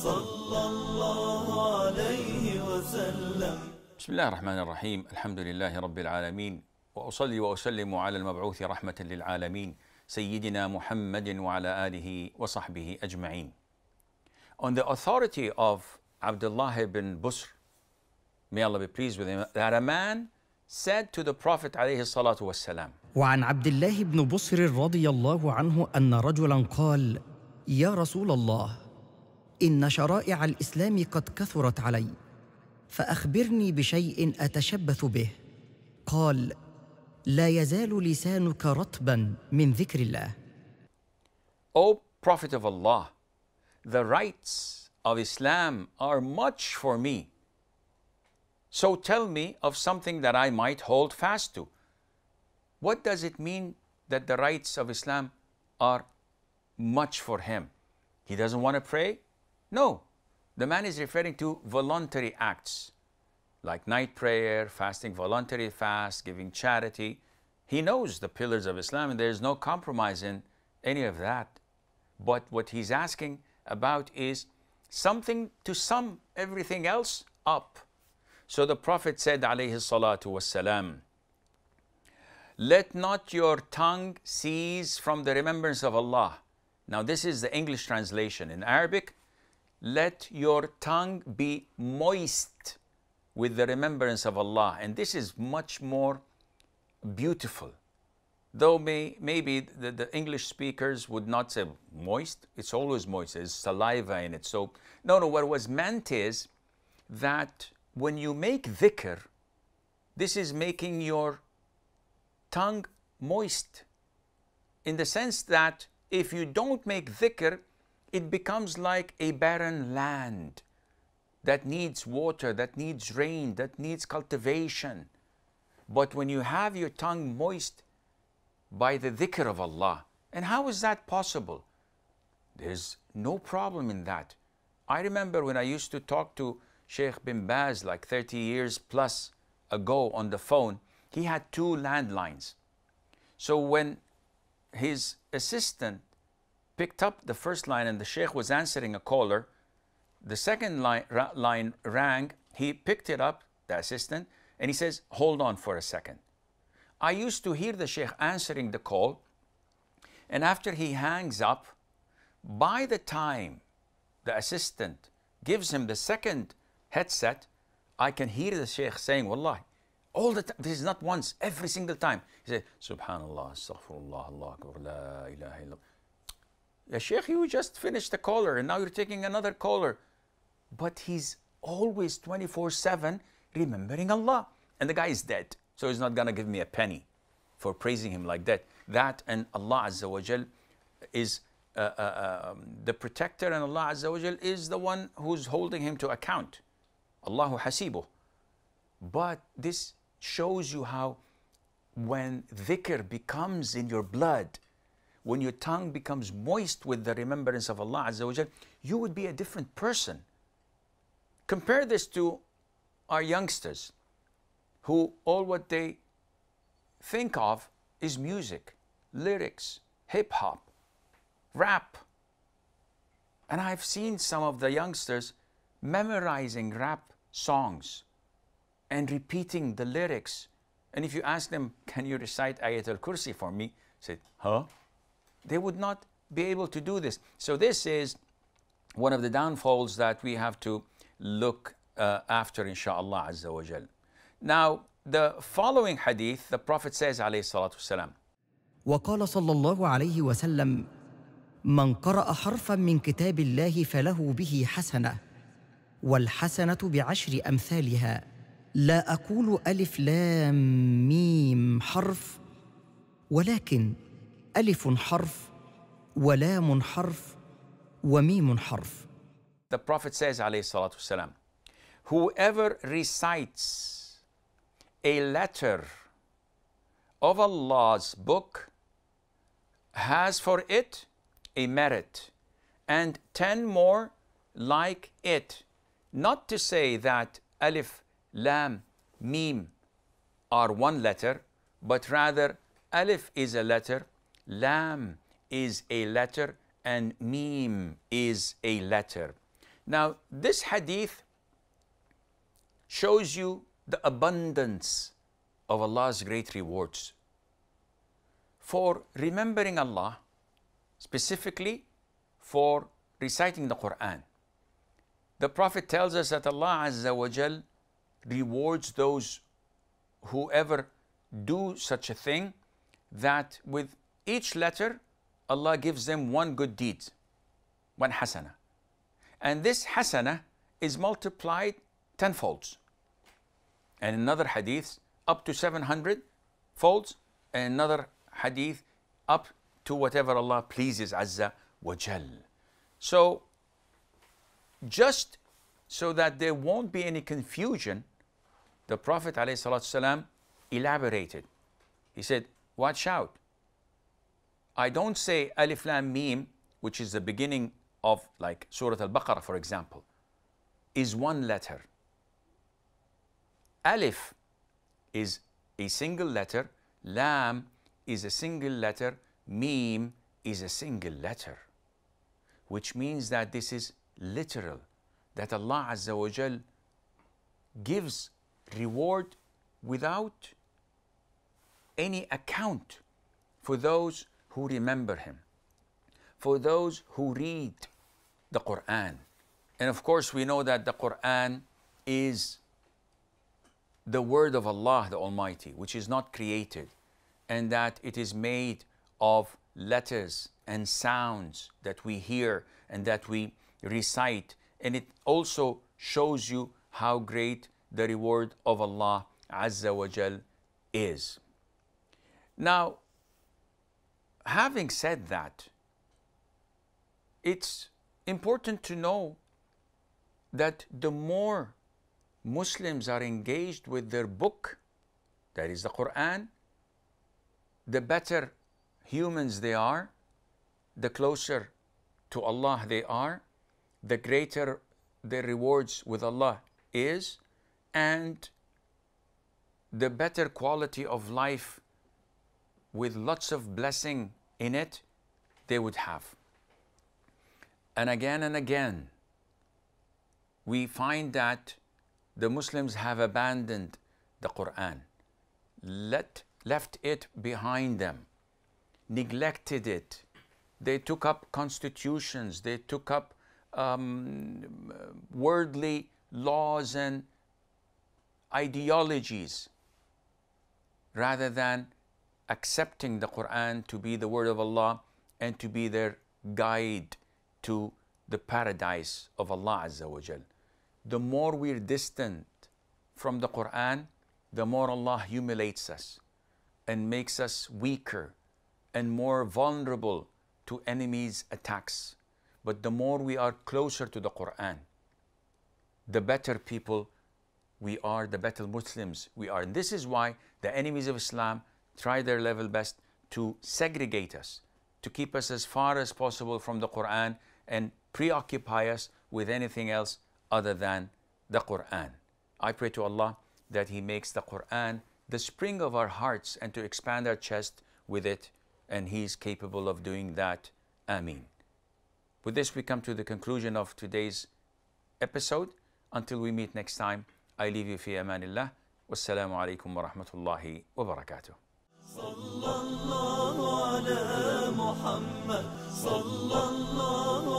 صلى الله عليه وسلم. بسم الله الرحمن الرحيم. الحمد لله رب العالمين، وأصلي وأسلم على المبعوث رحمة للعالمين سيدنا محمد وعلى آله وصحبه أجمعين. On the authority of Abdullah ibn Busr, may Allah be pleased with him, that a man said to the Prophet عليه الصلاة والسلام. وعن عبد الله بن بصر رضي الله عنه أن رجلاً قال: يا رسول الله، إن شرائع الإسلام قد كثرت علي، فأخبرني بشيء أتشبث به. قال: لا يزال لسانك رطباً من ذكر الله. O Prophet of Allah, the rights of Islam are much for me. So tell me of something that I might hold fast to. What does it mean that the rights of Islam are much for him? He doesn't want to pray? No. The man is referring to voluntary acts like night prayer, fasting, voluntary fast, giving charity. He knows the pillars of Islam and there is no compromise in any of that. But what he's asking about is something to sum everything else up. So the Prophet said, alayhi salatu wassalam, let not your tongue cease from the remembrance of Allah. Now this is the English translation. In Arabic, let your tongue be moist with the remembrance of Allah. And this is much more beautiful. Though maybe the English speakers would not say moist. It's always moist. There's saliva in it. So, no, what was meant is that when you make dhikr, this is making your tongue moist, in the sense that if you don't make dhikr, it becomes like a barren land that needs water, that needs rain, that needs cultivation. But when you have your tongue moist by the dhikr of Allah, and how is that possible? There's no problem in that. I remember when I used to talk to Sheikh bin Baz like 30 years plus ago on the phone, he had 2 landlines. So when his assistant picked up the first line and the Sheikh was answering a caller, the second line rang, he picked it up, the assistant, and he says, hold on for a second. I used to hear the Sheikh answering the call, and after he hangs up, by the time the assistant gives him the second headset, I can hear the Sheikh saying, Wallahi, all the time, this is not once, every single time. He said, Subhanallah, Astaghfirullah, Allah Akbar, La ilaha illallah. Ya Sheikh, you just finished the caller and now you're taking another caller. But he's always 24/7 remembering Allah. And the guy is dead. So he's not going to give me a penny for praising him like that. That and Allah Azza wa Jal is the protector, and Allah Azza wa Jal is the one who's holding him to account. Allahu hasibuh. But this shows you how when dhikr becomes in your blood, when your tongue becomes moist with the remembrance of Allah Azza wa Jal, you would be a different person. Compare this to our youngsters, who all what they think of is music, lyrics, hip-hop, rap. And I've seen some of the youngsters memorizing rap songs and repeating the lyrics. And if you ask them, can you recite Ayat al-Kursi for me? Say, huh? They would not be able to do this. So this is one of the downfalls that we have to look after, inshaAllah Azza wa Jal. Now, the following hadith, the Prophet says, alayhi salatu wasalam, وقال صلى الله عليه وسلم: من قرأ حرفاً من كتاب الله فله به حسنة، والحسنة بعشر أمثالها. لا أقول ألف لام ميم حرف، ولكن ألف حرف ولام حرف وميم حرف. The Prophet says, alayhi salatu wasalam, whoever recites a letter of Allah's book has for it a merit, and 10 more like it. Not to say that alif, lam, mim are one letter, but rather alif is a letter, lam is a letter, and mim is a letter. Now, this hadith shows you the abundance of Allah's great rewards for remembering Allah, specifically for reciting the Quran. The Prophet tells us that Allah Azza wa Jal rewards those whoever do such a thing, that with each letter Allah gives them one good deed, one hasana. And this hasana is multiplied tenfolds. And another hadith up to 700 folds, and another hadith up to whatever Allah pleases Azza wa Jal. So, just so that there won't be any confusion, the Prophet ﷺ elaborated. He said, watch out. I don't say Alif Lam Mim, which is the beginning of like Surah Al-Baqarah, for example, is one letter. Alif is a single letter, Lam is a single letter, Mim is a single letter, which means that this is literal, that Allah Azza wa Jal gives reward without any account for those who remember Him, for those who read the Quran. And of course, we know that the Quran is the word of Allah the Almighty, which is not created, and that it is made of letters and sounds that we hear and that we recite. And it also shows you how great the reward of Allah Azza wa Jal is. Now, having said that, it's important to know that the more Muslims are engaged with their book, that is the Quran, the better humans they are, the closer to Allah they are, the greater their rewards with Allah is, and the better quality of life with lots of blessing in it they would have. And again, we find that the Muslims have abandoned the Quran, left it behind them, neglected it. They took up constitutions, they took up worldly laws and ideologies, rather than accepting the Quran to be the word of Allah and to be their guide to the paradise of Allah Azza wa Jal. The more we're distant from the Quran, the more Allah humiliates us and makes us weaker and more vulnerable to enemies' attacks. But the more we are closer to the Quran, the better people we are, the better Muslims we are. And this is why the enemies of Islam try their level best to segregate us, to keep us as far as possible from the Quran and preoccupy us with anything else other than the Quran. I pray to Allah that He makes the Quran the spring of our hearts and to expand our chest with it, and He is capable of doing that. Ameen. With this, we come to the conclusion of today's episode. Until we meet next time, I leave you fi amanillah. Wassalamu alaikum wa rahmatullahi wa barakatuh. صلى الله على محمد صلى الله